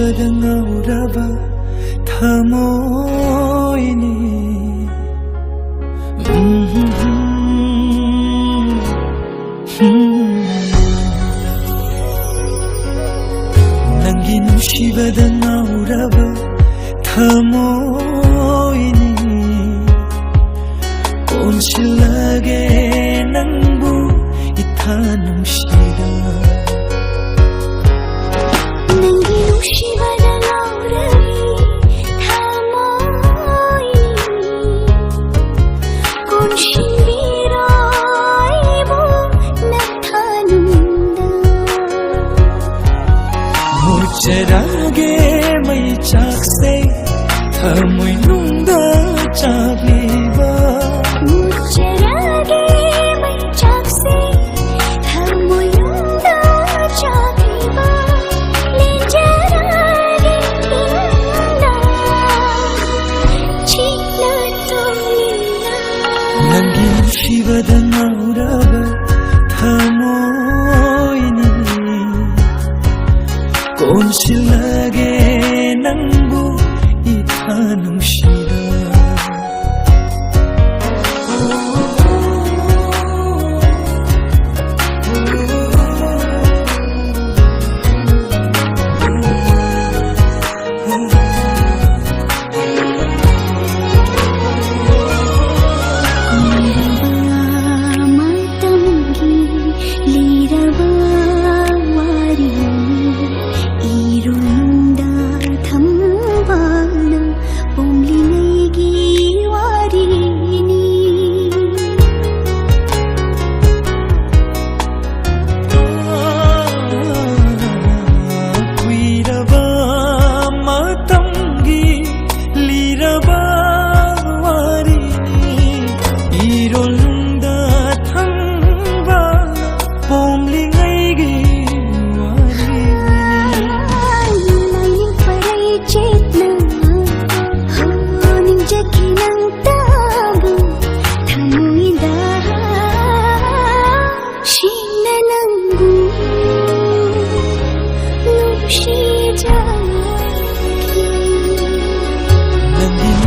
ꯅꯨꯡꯁꯤꯕꯗ ꯉꯥꯎꯔꯕ ꯊꯃꯣꯏꯅꯤ ꯅꯪꯒꯤ ꯅꯨꯡꯁꯤꯕꯗ ꯉꯥꯎꯔꯕ ꯊꯃꯣꯏꯅꯤ ꯀꯣꯟꯁꯤꯜꯂꯒꯦ ꯅꯪꯕꯨ 이타 ꯅꯨꯡꯁꯤꯗ ꯅꯪꯒꯤ ꯅꯨꯡꯁꯤꯕꯗ ꯉꯥꯎꯔꯕꯤ ꯊꯃꯣꯏꯅꯤ ꯀꯣꯟꯁꯤꯟꯕꯤꯔꯣ ꯑꯩꯕꯨ ꯅꯊꯥꯅꯨꯡꯗ ꯃꯨꯠꯆꯔꯒꯦ ꯃꯩꯆꯥꯛꯁꯦ ꯊꯃꯣꯏꯅꯨꯡꯗ ꯆꯥꯛꯂꯤꯕ ꯃꯨꯠꯆꯔꯒꯦ ꯃꯩꯆꯥꯛꯁꯦ ꯊꯃꯣꯏꯅꯨꯡꯗ ꯆꯥꯛꯂꯤꯕ ꯂꯦꯟꯖꯔꯒꯦ ꯏꯪꯅ ꯆꯤꯛꯅ ꯇꯨꯝꯃꯤꯅ ꯅꯪꯒꯤ ꯅꯨꯡꯁꯤꯕꯗ ꯉꯥꯎꯔꯕ ꯊꯃꯣ이니 꼰실하게 낭부 이타 뭉시다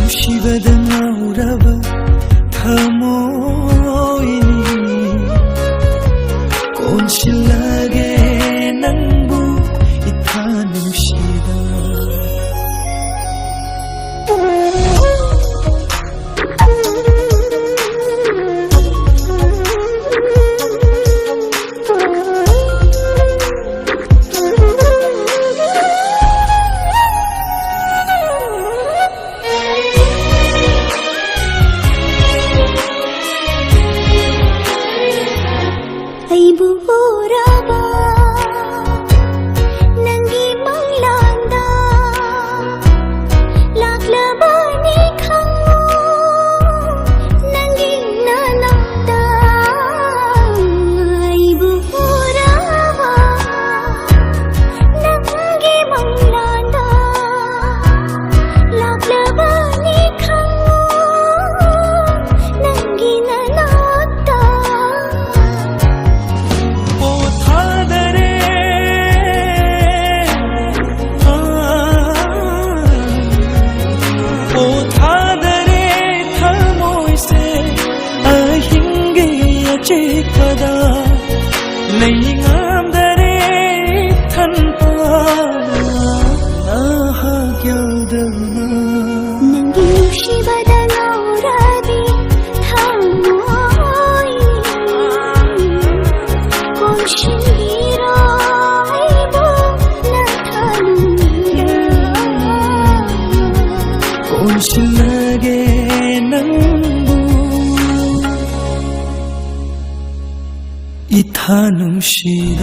누시버든 나오라봐 타모이니 꼰실하게 낭부 이타 누시다 Ibu-uraba Nangi manglanda Laklabani khangu Nangi nanakda Ibu-uraba Nangi manglanda Laklabani khangu Nangi nanakda चिपदा नहीं आमदरे थनपा आहा क्यादना नंगी नुशिबदा नाउराबी थामोई कोशिंगिरा इबो नथानुंगा कोशिलगे नंबू 이타 뭉시다